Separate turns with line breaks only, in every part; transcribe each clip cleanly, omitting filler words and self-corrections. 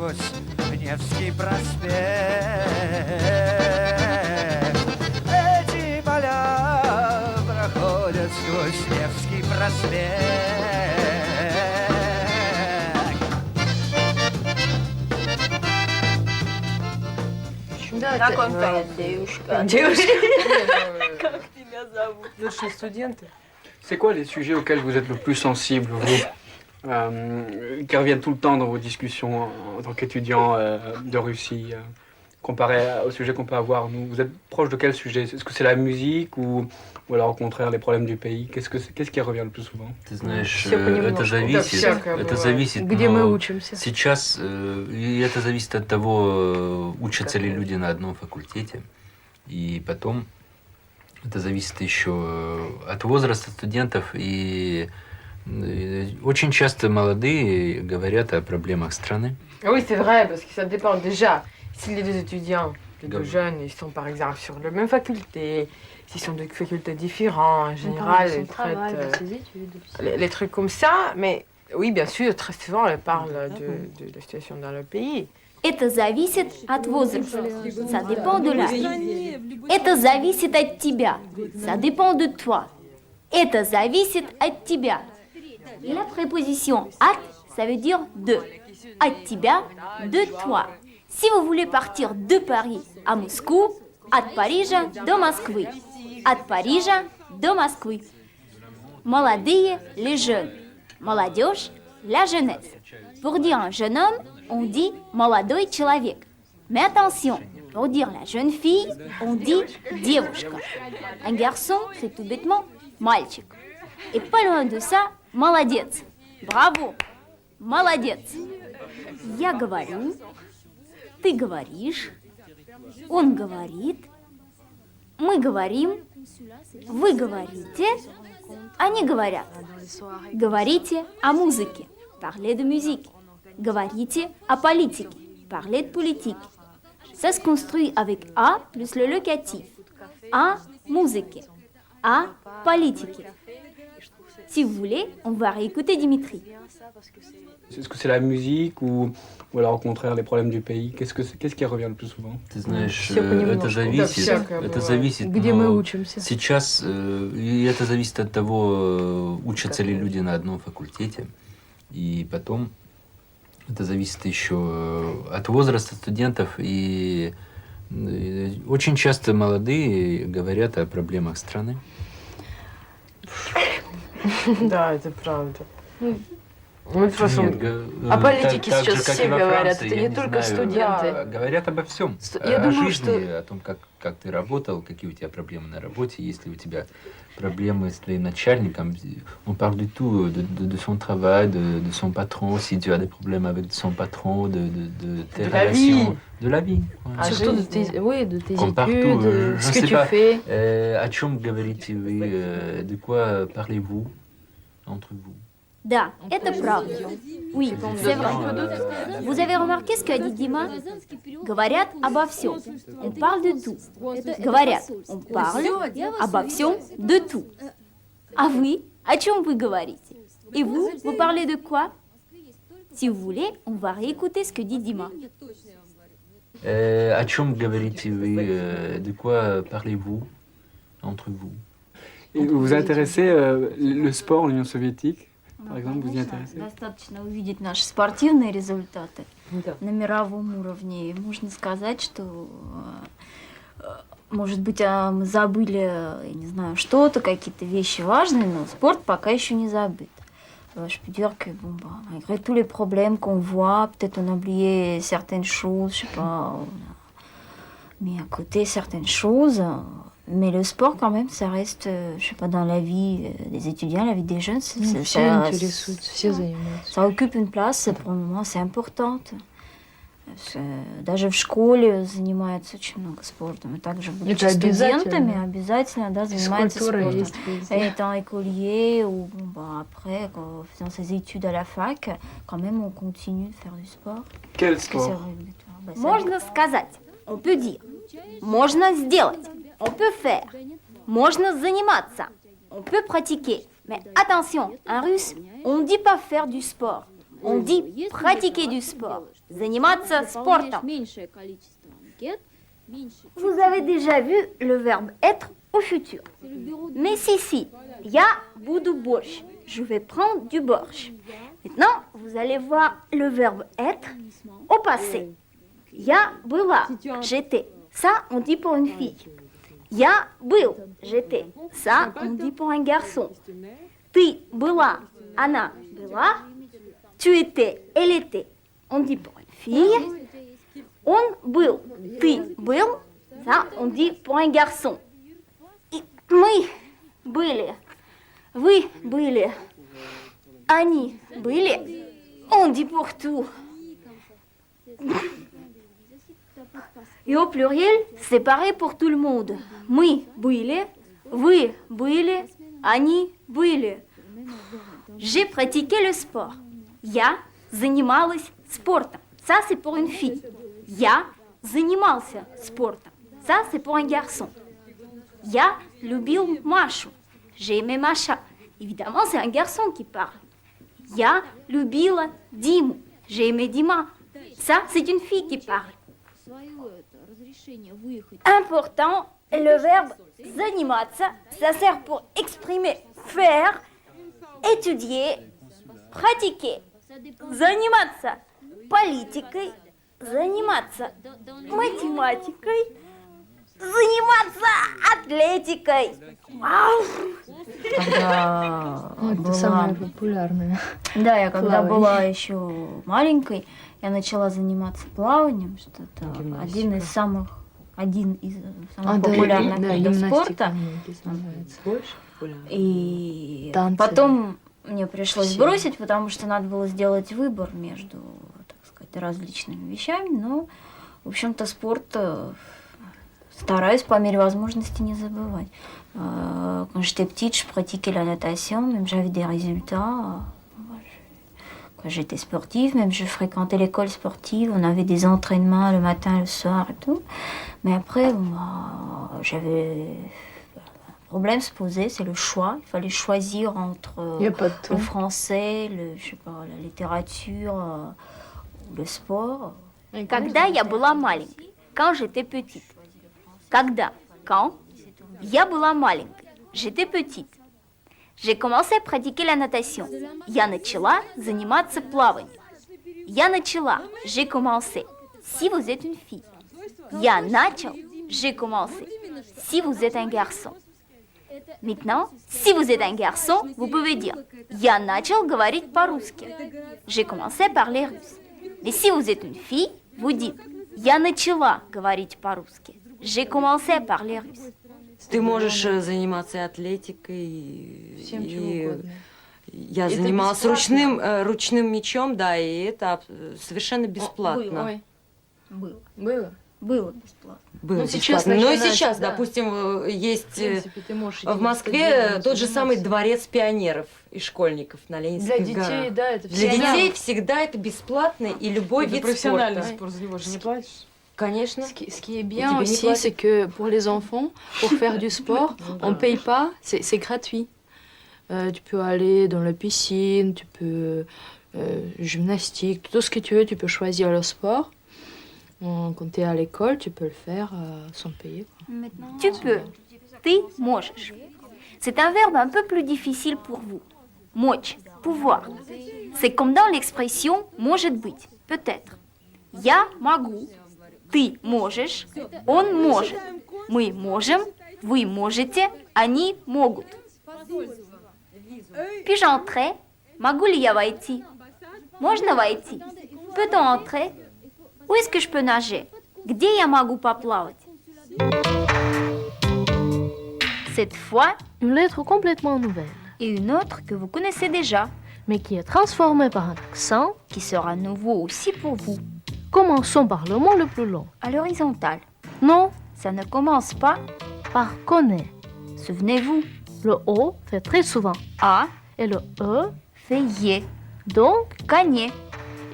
сквозь Невский проспект. Эти поля проходят сквозь Невский проспект.
Как он поет? Девушка. Как тебя зовут?
Лучшие студенты.
C'est quoi les sujets auxquels vous êtes le plus sensible, vous, qui reviennent tout le temps dans vos discussions en tant qu'étudiant de Russie, comparé aux sujets qu'on peut avoir nous? Vous êtes proche de quel sujet? Est-ce que c'est la musique ou alors au contraire les problèmes du pays? Qu'est-ce qui revient le plus souvent?
Ты знаешь,
Все понемножку. Да, всякое
это
бывает.
зависит,
Где мы
но
учимся.
сейчас, и это зависит от того, учатся ли люди на одном факультете, и потом это зависит еще от возраста студентов, и очень часто молодые говорят о проблемах страны.
Oui, c'est vrai, parce que ça dépend déjà. Si les deux étudiants, les deux jeunes, ils sont par exemple sur la même faculté, s'ils sont de facultés différentes, en général, ils traitent les trucs comme ça. Mais oui, bien sûr, très souvent, elles parlent de la situation dans le pays.
Это зависит от возраста. Ça dépend de l'âge. Это зависит от тебя. Ça dépend de toi. Это зависит от тебя. La préposition от, ça veut dire de. От тебя, de toi. Si vous voulez partir de Paris à Moscou, от Парижа до Москвы. От Парижа до Москвы. Молодые, les jeunes. Молодежь, la jeunesse. Pour dire un jeune homme, on dit молодой человек. Mais attention, pour dire la jeune fille, on dit девушка. Un garçon, c'est tout bêtement мальчик. Et pas loin de ça, молодец. Bravo. Молодец. Я говорю, ты говоришь, он говорит, мы говорим, вы говорите, они говорят. Говорите о музыке. Parlez de musique. Говорите о политике. Parlez de politique. Ça se construit avec A plus le locatif. A, musique. A, politique. Si vous voulez, on va réécouter Dimitri.
Est-ce que c'est la musique ou alors au contraire les problèmes du pays? Qu'est-ce qui revient le plus souvent?
Ты знаешь,
Всё понемножку.
это
всякое бывает.
зависит,
Где мы
но
учимся.
сейчас, и это зависит от того, учатся ли люди на одном факультете, и потом это зависит еще от возраста студентов, и очень часто молодые говорят о проблемах страны.
Да, это правда. Ну, de toute façon,
О политике
так же,
сейчас
как
все
и во
говорят,
Франции,
это
я
не
не
только
знаю,
студенты.
Говорят обо всем.
Я
О
думаю,
жизни,
что-
о том, как ты работал, какие у тебя проблемы на работе, есть ли у тебя проблемы с твоим начальником. On parle du tout, de son travail, de son patron, si tu as des problèmes avec son patron, de tes
De la
relations.
vie.
De la vie. ouais.
Ah,
Surtout de tes, oui, de tes
Comme
études,
partout, je
ce
sais
que tu
pas.
fais.
О чем говорите вы, de quoi parlez-vous entre vous?
Да, это правда. Oui, c'est vrai. Vous avez remarqué ce qu'a dit Дима? Говорят обо всем. On parle de tout. Говорят, on parle обо всем de tout. А вы? О чем вы говорите? Et vous? Vous parlez de quoi? Si vous voulez, on va réécouter ce que dit Dima.
О чем говорите вы, de quoi parlez-vous entre vous?
Et vous vous intéressez le sport, l'Union soviétique, par exemple, vous y intéressez?
Достаточно увидеть наши спортивные результаты
Да.
на мировом уровне. И можно сказать, что, может быть, мы забыли, я не знаю, что-то, какие-то вещи важные, но спорт пока еще не забыт. Je peux dire que, bon, bah, malgré tous les problèmes qu'on voit, peut-être on a oublié certaines choses, je sais pas, on a mis à côté certaines choses. Mais le sport, quand même, ça reste, je sais pas, dans la vie des étudiants, la vie des jeunes,
Все интересуют, все занимаются.
ça occupe une place, pour le moment, c'est importante. Даже в школе занимаются очень много спортом. И также, будучи
Это обязательно.
студентами, обязательно, да, занимаются
Физкультура
спортом.
есть везде.
Étant écolier ou bon, bah, après, faisant ses études à la fac, quand même, on continue de faire du sport.
Quel
Parce que c'est
sport?
rédhibitoire. Можно сказать, on peut dire. Можно сделать, on peut faire. Можно заниматься, on peut pratiquer. Mais attention, en russe, on ne dit pas faire du sport, on dit pratiquer du sport. заниматься спортом. Vous avez déjà vu le verbe être au futur. Mais si, я буду борщ. Je vais prendre du борщ. Maintenant, vous allez voir le verbe être au passé. Я была, j'étais. Ça, on dit pour une fille. Я был, j'étais. Ça, on dit pour un garçon. Ты была, она была. Tu étais, elle était. On dit pour une fille. Он был, ты был. Ça, on dit pour un garçon. И мы были, вы были, они были. On dit pour tout. Et au pluriel, c'est pareil pour tout le monde. Мы были, вы были, они были. J'ai pratiqué le sport. Я занималась спортом. Ça, c'est pour une fille. Я занимался спортом. Ça, c'est pour un garçon. Я любил Машу. J'ai aimé Маша. Évidemment, c'est un garçon qui parle. Я любила Диму. J'ai aimé Дима. Ça, c'est une fille qui parle. Important, le verbe заниматься, ça sert pour exprimer faire, étudier, pratiquer. Заниматься политикой, заниматься математикой, заниматься атлетикой. Вау! Когда
Это самое популярное.
Да, я когда
Плавание.
была еще маленькой, я начала заниматься плаванием, что это один из самых популярных видов спорта.
Больше популярно.
И
Танцы.
потом мне пришлось
Все.
бросить, потому что надо было сделать выбор между, так сказать, различными вещами. Но, в общем-то, спорт стараюсь по мере возможности не забывать. Quand j'étais petite, je pratiquais la natation, même j'avais des résultats. Quand j'étais sportive, même je fréquentais l'école sportive, on avait des entraînements le matin, le soir et tout. Mais après, j'avais... Un problème se posait, c'est le choix. Il fallait choisir entre
Il n'y a pas de
le
temps.
français, je sais pas, la littérature, le sport. Когда я была маленькой, quand j'étais petite. Когда, quand, я была маленькой, j'étais petite. J'ai commencé à pratiquer la natation. Я начала заниматься плаванием. Я начала, j'ai commencé. Si vous êtes une fille. Я начал, j'ai commencé. Si vous êtes un garçon. Maintenant, si vous êtes un garçon, vous pouvez dire «Я начал говорить по-русски». J'ai commencé à parler russe. Mais si vous êtes une fille, vous dites «Я начала говорить по-русски». J'ai commencé à parler russe.
Ты можешь заниматься и атлетикой,
Всем чего
и
угодно.
я
Это
занималась
бесплатно?
ручным мечом, да, и это совершенно бесплатно.
Ой,
Было.
было?
Было бесплатно.
Было
Ну, сейчас
бесплатно. Но и
начинается,
сейчас,
да.
допустим,
В
есть
принципе, ты можешь идти
в
на
Москве
стадион,
тот же самый
заниматься.
дворец пионеров и школьников на
Для
Ленинских
детей,
горах.
да, это
Для
все.
детей всегда это бесплатно, и любой
Это
вид
профессиональный
спорта.
спорт, за него же не платишь.
Конечно.
Ce qui est
Тебе
bien
не
aussi,
платят.
c'est que pour les enfants, pour faire du sport, on ne paye pas, c'est gratuit. Tu peux aller dans la piscine, tu peux gymnastique, tout ce que tu veux, tu peux choisir le sport. Quand tu es à l'école, tu peux le faire sans payer.
Tu peux. Ты можешь. C'est un verbe un peu plus difficile pour vous. Мочь, pouvoir. C'est comme dans l'expression может быть, peut-être. Я могу, ты можешь, он может. Мы можем, вы можете, они могут. Puis-je entrer? Могу ли я войти? Можно войти? Peut-on entrer? Où est-ce que je peux nager? Где я могу поплавать? Cette fois,
Une lettre complètement nouvelle,
et une autre que vous connaissez déjà,
mais qui est transformée par un accent.
qui sera nouveau aussi pour vous,
Commençons par le mot le plus long.
à l'horizontale.
Non,
Ça ne commence pas,
par connaît.
souvenez-vous,
Le O fait très souvent
A
et le E,
fait yé,
donc,
gagner.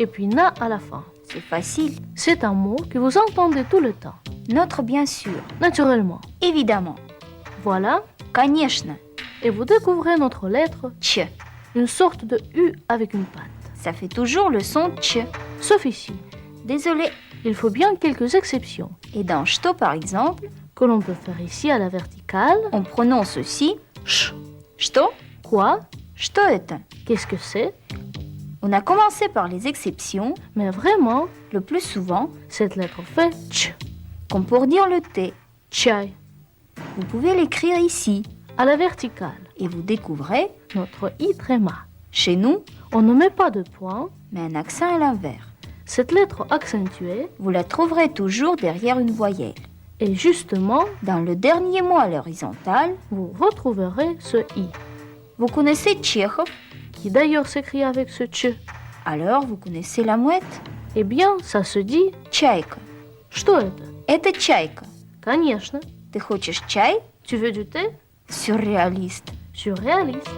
et puis na à la fin.
C'est facile.
C'est un mot que vous entendez tout le temps,
Notre bien sûr,
naturellement.
évidemment.
Voilà,
Конечно,
et vous découvrez notre lettre,
tch.
une sorte de U avec une patte.
Ça fait toujours le son tch.
Sauf ici.
Désolé.
Il faut bien quelques exceptions,
Et dans что, par exemple,
que l'on peut faire ici à la verticale.
on prononce aussi sh. Что?
Quoi?
Что это?
Qu'est-ce que c'est?
On a commencé par les exceptions,
Mais vraiment,
le plus souvent,
cette lettre fait tch,
comme pour dire le T.
chai.
Vous pouvez l'écrire ici
À la verticale,
et vous découvrez,
notre i tréma.
chez nous,
On ne met pas de point.
mais un accent à l'envers.
Cette lettre accentuée
Vous la trouverez toujours derrière une voyelle.
et justement,
Dans le dernier mot à l'horizontale,
vous retrouverez ce i,
vous connaissez Tchekhov,
qui d'ailleurs s'écrit avec ce tch.
alors vous connaissez la mouette
Eh bien, ça se dit
Чайка.
что это?
Это чайка.
Конечно.
Ты хочешь чай?
Tu veux du thé?
Сюрреалист.
Surréaliste.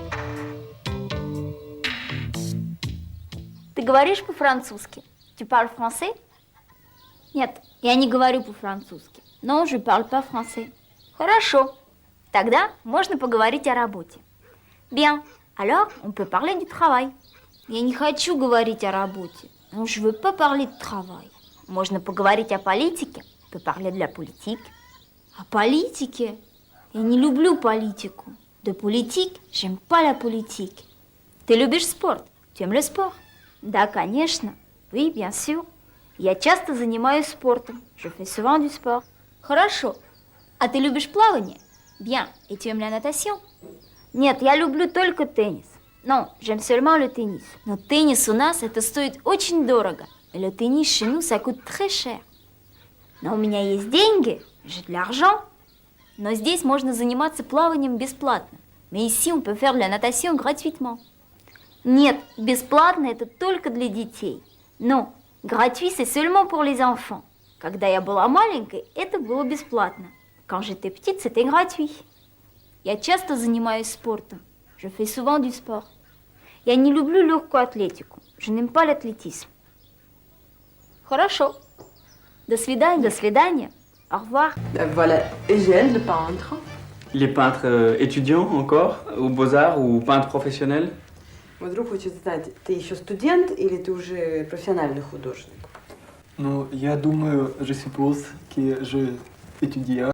Ты говоришь по-французски? Tu parles français? Нет, я не говорю по-французски. Non, je parle pas français. Хорошо. Тогда можно поговорить о работе. Bien. Alors, on peut parler du travail. Я не хочу говорить о работе. Non, je veux pas parler de travail. Можно поговорить о политике. On peut parler de la politique. О политике? Я не люблю политику. De politique, j'aime pas la politique. Ты любишь спорт? Tu aimes le sport? Да, конечно. Oui, bien sûr. Я часто занимаюсь спортом. Je fais souvent du sport. Хорошо. А ты любишь плавание? Bien. Et tu aimes la natation? Нет, я люблю только теннис. Non, j'aime seulement le tennis. Но теннис у нас это стоит очень дорого. Et le tennis chez nous, ça coûte très cher. Но у меня есть деньги. J'ai de l'argent. Но здесь можно заниматься плаванием бесплатно. Mais ici, on peut faire de la natation gratuitement. Нет, бесплатно это только для детей. Non, gratuit c'est seulement pour les enfants. Когда я была маленькой, это было бесплатно. Quand j'étais petite, c'était gratuit. Я часто занимаюсь спортом. Je fais souvent du sport. Я не люблю легкую атлетику. Je n'aime pas l'athlétisme. Хорошо. До свидания. До свидания. Au revoir.
Voilà, Eugène, le peintre.
Il est peintre étudiant encore, aux Beaux-Arts ou peintre professionnel?
Мой друг хочет знать, ты еще студент или ты уже профессиональный художник?
Ну, я думаю, je suppose que je étudie